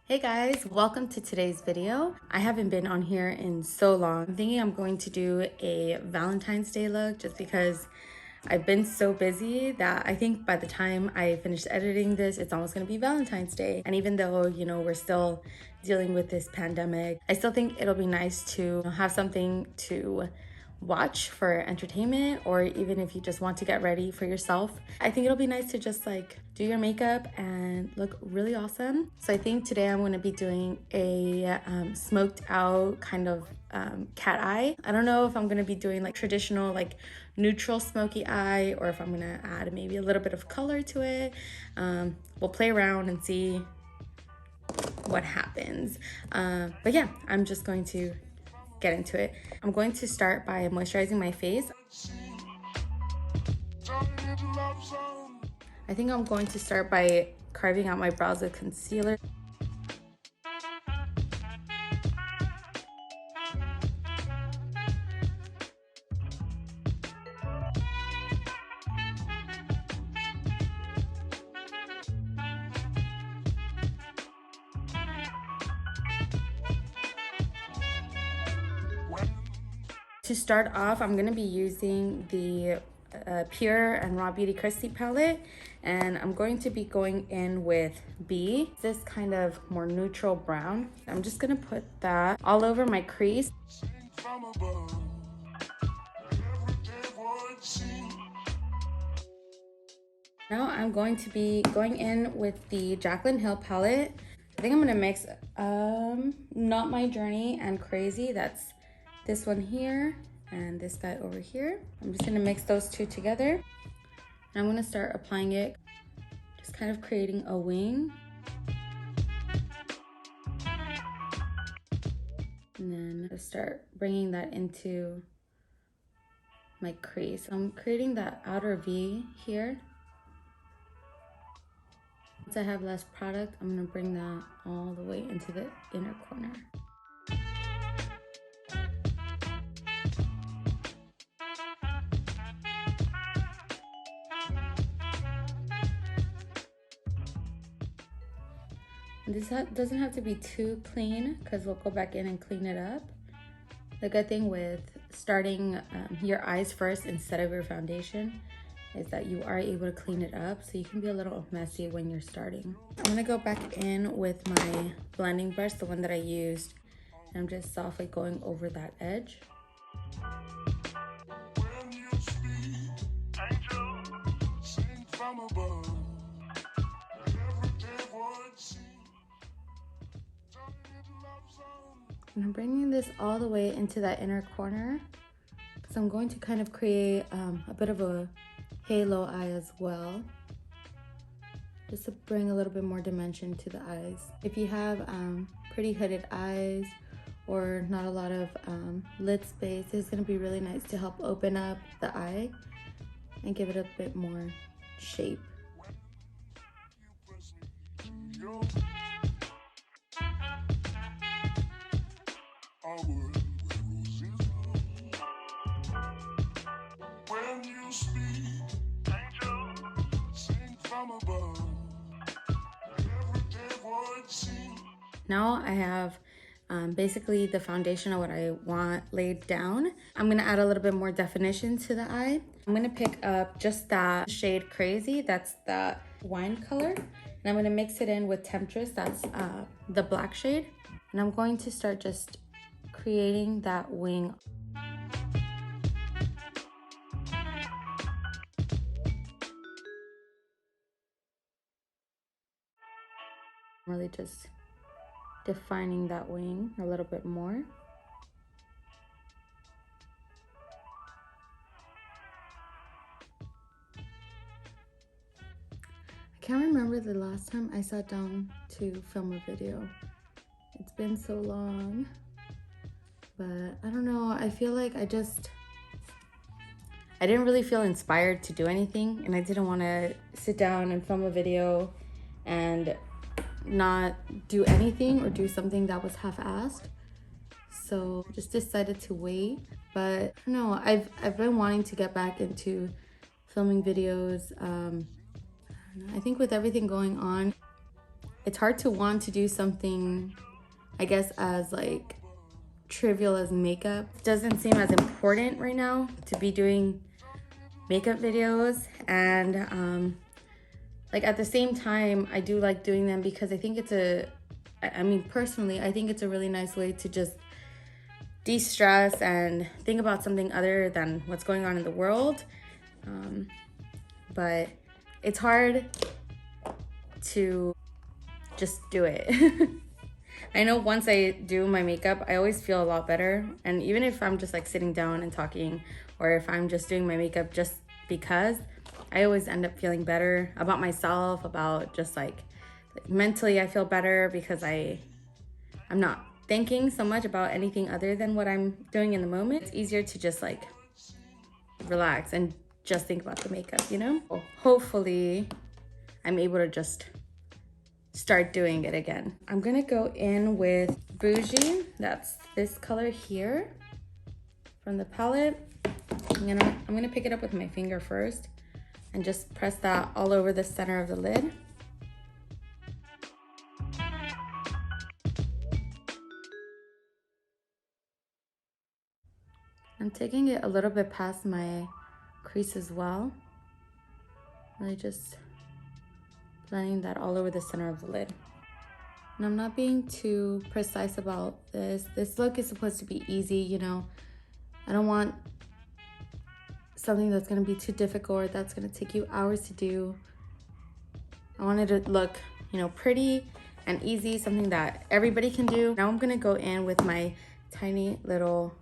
Hey guys, welcome to today's video. I haven't been on here in so long. I'm thinking I'm going to do a Valentine's Day look just because I've been so busy that I think by the time I finish editing this, it's almost gonna be Valentine's Day. And even though, you know, we're still dealing with this pandemic, I still think it'll be nice to have something to watch for entertainment, or even if you just want to get ready for yourself. I think it'll be nice to just like do your makeup and look really awesome. So I think today I'm going to be doing a smoked out kind of cat eye. I don't know if I'm going to be doing like traditional like neutral smoky eye, or if I'm going to add maybe a little bit of color to it. We'll play around and see what happens. But yeah, I'm just going to get into it. I'm going to start by moisturizing my face. I think I'm going to start by carving out my brows with concealer. To start off, I'm gonna be using the Pure and Raw Beauty Kristy palette, and I'm going to be going in with B, this kind of more neutral brown. I'm just gonna put that all over my crease. Now I'm going to be going in with the Jaclyn Hill palette. I think I'm gonna mix Not My Journey and Crazy. That's this one here and this guy over here. I'm just gonna mix those two together. And I'm gonna start applying it, just kind of creating a wing. And then start bringing that into my crease. I'm creating that outer V here. Once I have less product, I'm gonna bring that all the way into the inner corner. This doesn't have to be too clean because we'll go back in and clean it up. The good thing with starting your eyes first instead of your foundation is that you are able to clean it up, so you can be a little messy when you're starting. I'm gonna go back in with my blending brush, the one that I used, and I'm just softly going over that edge. When you speak, angel, sing from above. And I'm bringing this all the way into that inner corner because I'm going to kind of create a bit of a halo eye as well, just to bring a little bit more dimension to the eyes. If you have pretty hooded eyes or not a lot of lid space, it's going to be really nice to help open up the eye and give it a bit more shape. When you speak, angel, sing from above. Everyday voice sing. Now I have basically the foundation of what I want laid down. I'm gonna add a little bit more definition to the eye. I'm gonna pick up just that shade Crazy, that's that wine color, and I'm gonna mix it in with Temptress, that's the black shade. And I'm going to start just creating that wing. Really just defining that wing a little bit more. I can't remember the last time I sat down to film a video. It's been so long, but I don't know, I feel like I didn't really feel inspired to do anything, and I didn't want to sit down and film a video and not do anything or do something that was half-assed. So just decided to wait. But I don't know, I've been wanting to get back into filming videos. I think with everything going on, it's hard to want to do something, I guess, as like trivial as makeup. It doesn't seem as important right now to be doing makeup videos, and like at the same time I do like doing them because I think it's I mean personally I think it's a really nice way to just de-stress and think about something other than what's going on in the world. But it's hard to just do it. I know once I do my makeup, I always feel a lot better. And even if I'm just like sitting down and talking, or if I'm just doing my makeup just because, I always end up feeling better about myself, about just like mentally I feel better because I'm not thinking so much about anything other than what I'm doing in the moment. It's easier to just like relax and just think about the makeup, you know? Well, hopefully I'm able to just start doing it again. I'm gonna go in with Bougie. That's this color here from the palette. I'm gonna pick it up with my finger first and just press that all over the center of the lid. I'm taking it a little bit past my crease as well. Really just blending that all over the center of the lid. And I'm not being too precise about this. This look is supposed to be easy, you know. I don't want something that's gonna be too difficult or that's gonna take you hours to do. I want it to look, you know, pretty and easy, something that everybody can do. Now I'm gonna go in with my tiny little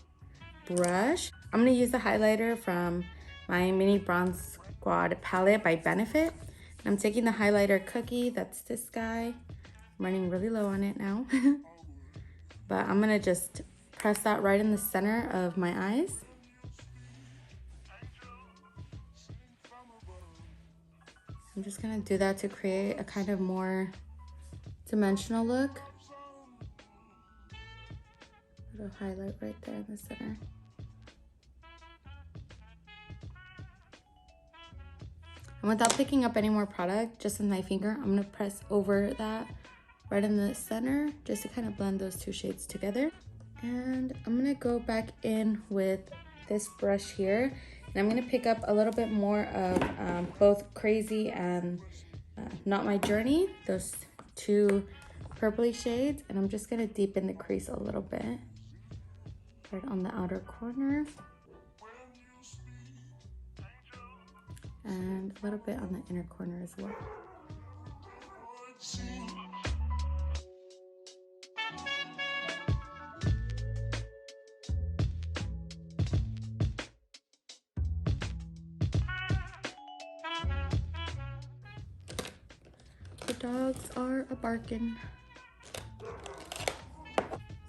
brush. I'm gonna use the highlighter from my Mini Bronze Squad palette by Benefit. And I'm taking the highlighter cookie, that's this guy. I'm running really low on it now. But I'm gonna just press that right in the center of my eyes. I'm just gonna do that to create a kind of more dimensional look. Little highlight right there in the center. And without picking up any more product, just with my finger, I'm gonna press over that right in the center, just to kind of blend those two shades together. And I'm gonna go back in with this brush here, and I'm gonna pick up a little bit more of both Crazy and Not My Journey, those two purpley shades, and I'm just gonna deepen the crease a little bit, right on the outer corner. And a little bit on the inner corner as well. The dogs are a-barking.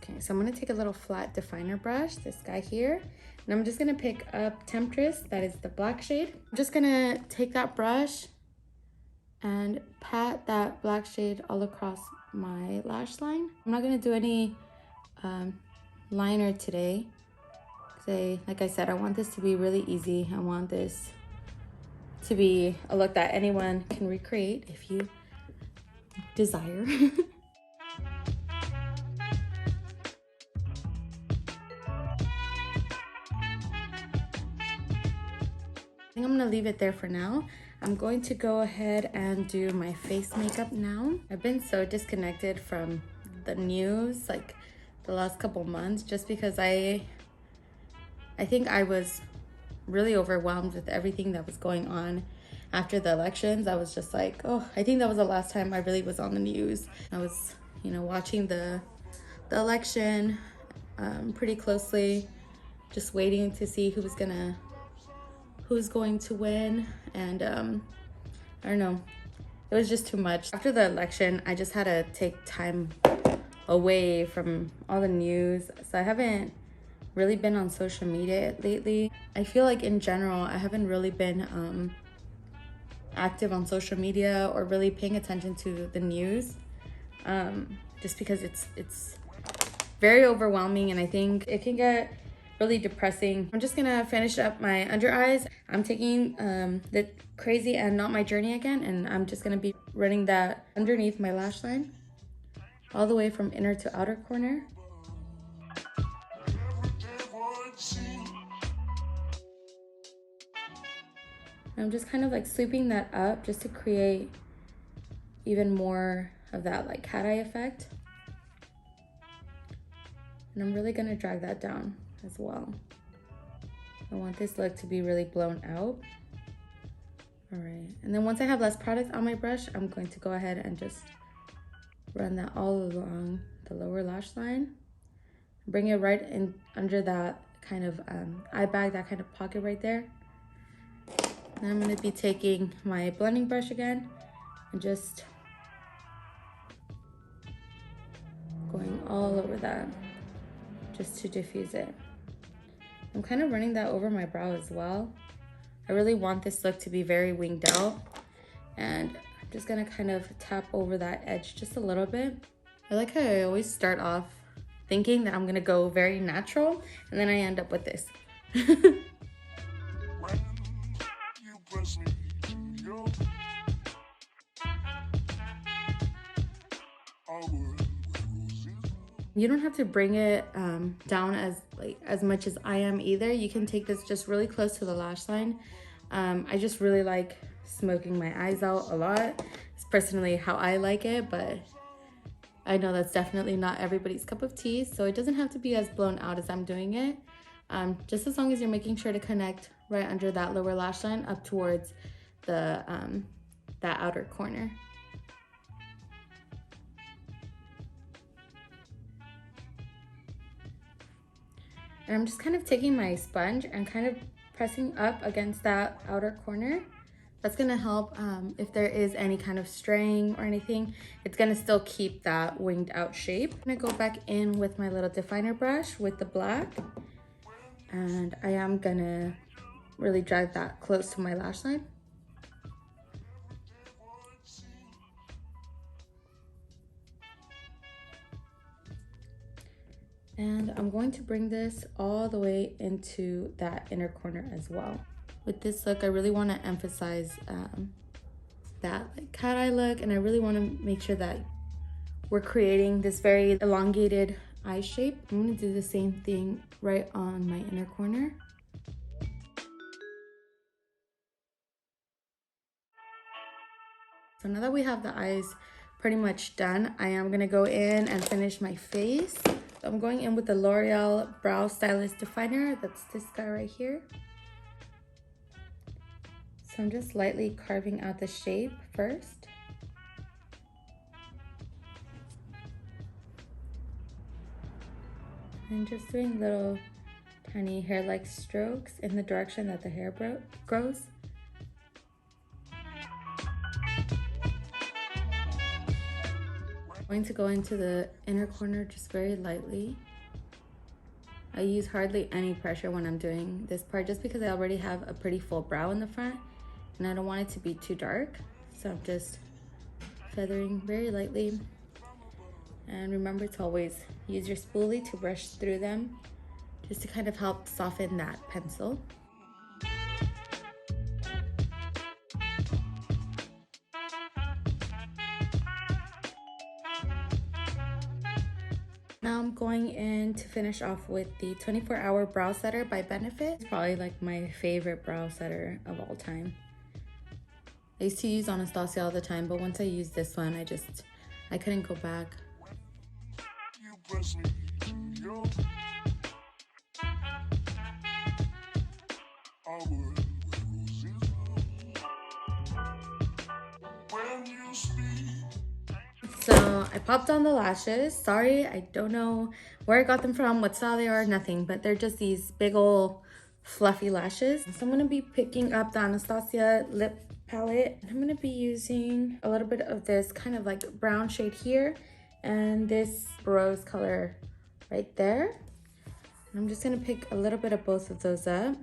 Okay, so I'm gonna take a little flat definer brush, this guy here, and I'm just gonna pick up Temptress, that is the black shade. I'm just gonna take that brush and pat that black shade all across my lash line. I'm not gonna do any liner today. Like I said, I want this to be really easy. I want this to be a look that anyone can recreate if you desire. I think I'm gonna leave it there for now. I'm going to go ahead and do my face makeup now. I've been so disconnected from the news like the last couple months just because I think I was really overwhelmed with everything that was going on after the elections. I was just like, oh, I think that was the last time I really was on the news. I was, you know, watching the election pretty closely, just waiting to see who's going to win. And I don't know, it was just too much. After the election, I just had to take time away from all the news, so I haven't really been on social media lately. I feel like in general I haven't really been active on social media or really paying attention to the news, just because it's very overwhelming, and I think it can get really depressing. I'm just gonna finish up my under eyes. I'm taking the Crazy and Not My Journey again, and I'm just gonna be running that underneath my lash line, all the way from inner to outer corner. I'm just kind of like sweeping that up just to create even more of that like cat eye effect. And I'm really gonna drag that down as well. I want this look to be really blown out. All right, and then once I have less product on my brush, I'm going to go ahead and just run that all along the lower lash line. Bring it right in under that kind of eye bag, that kind of pocket right there. Then I'm gonna be taking my blending brush again and just going all over that just to diffuse it. I'm kind of running that over my brow as well. I really want this look to be very winged out, and I'm just gonna kind of tap over that edge just a little bit. I like how I always start off thinking that I'm gonna go very natural, and then I end up with this. You don't have to bring it down as much as I am either. You can take this just really close to the lash line. I just really like smoking my eyes out a lot. It's personally how I like it, but I know that's definitely not everybody's cup of tea, so it doesn't have to be as blown out as I'm doing it. Just as long as you're making sure to connect right under that lower lash line up towards the that outer corner. And I'm just kind of taking my sponge and kind of pressing up against that outer corner. That's gonna help if there is any kind of straying or anything, it's gonna still keep that winged out shape. I'm gonna go back in with my little definer brush with the black, and I am gonna really drag that close to my lash line. And I'm going to bring this all the way into that inner corner as well. With this look, I really want to emphasize that like cat eye look, and I really want to make sure that we're creating this very elongated eye shape. I'm going to do the same thing right on my inner corner. So now that we have the eyes pretty much done, I am going to go in and finish my face. So I'm going in with the L'Oreal Brow Stylist Definer. That's this guy right here. So I'm just lightly carving out the shape first. And just doing little tiny hair-like strokes in the direction that the hair grows. I'm going to go into the inner corner just very lightly. I use hardly any pressure when I'm doing this part just because I already have a pretty full brow in the front and I don't want it to be too dark. So I'm just feathering very lightly. And remember to always use your spoolie to brush through them just to kind of help soften that pencil. Now I'm going in to finish off with the 24-Hour Brow Setter by Benefit. It's probably like my favorite brow setter of all time. I used to use Anastasia all the time, but once I used this one, I couldn't go back. So I popped on the lashes. Sorry, I don't know where I got them from, what style they are, nothing, but they're just these big old fluffy lashes. So I'm gonna be picking up the Anastasia Lip Palette. I'm gonna be using a little bit of this kind of like brown shade here and this rose color right there. And I'm just gonna pick a little bit of both of those up.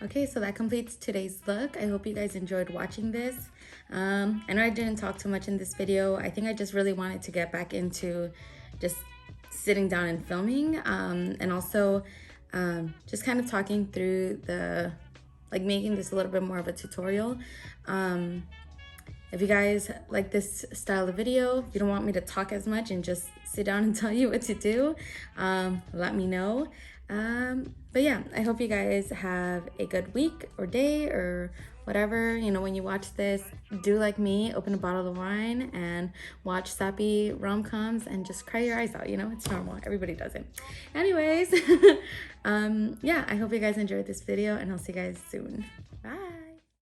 Okay, so that completes today's look. I hope you guys enjoyed watching this. I know I didn't talk too much in this video. I think I just really wanted to get back into just sitting down and filming, and also just kind of talking through the, like, making this a little bit more of a tutorial. If you guys like this style of video, if you don't want me to talk as much and just sit down and tell you what to do, let me know. But yeah, I hope you guys have a good week or day or whatever. You know, when you watch this, do like me, open a bottle of wine and watch sappy rom-coms and just cry your eyes out. You know, it's normal. Everybody does it. Anyways, yeah, I hope you guys enjoyed this video and I'll see you guys soon.